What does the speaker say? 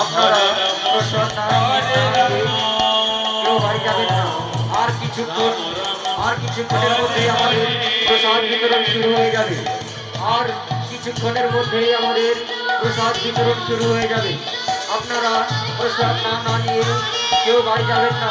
আপনারা প্রসাদ কেউ বাড়ি যাবেন না। আর কিছুক্ষণের মধ্যেই আমাদের প্রসাদ বিতরণ শুরু হয়ে যাবে। আর কিছুক্ষণের মধ্যেই আমাদের প্রসাদ বিতরণ শুরু হয়ে যাবে। আপনারা প্রসাদ না নিয়ে কেউ বাড়ি যাবেন না।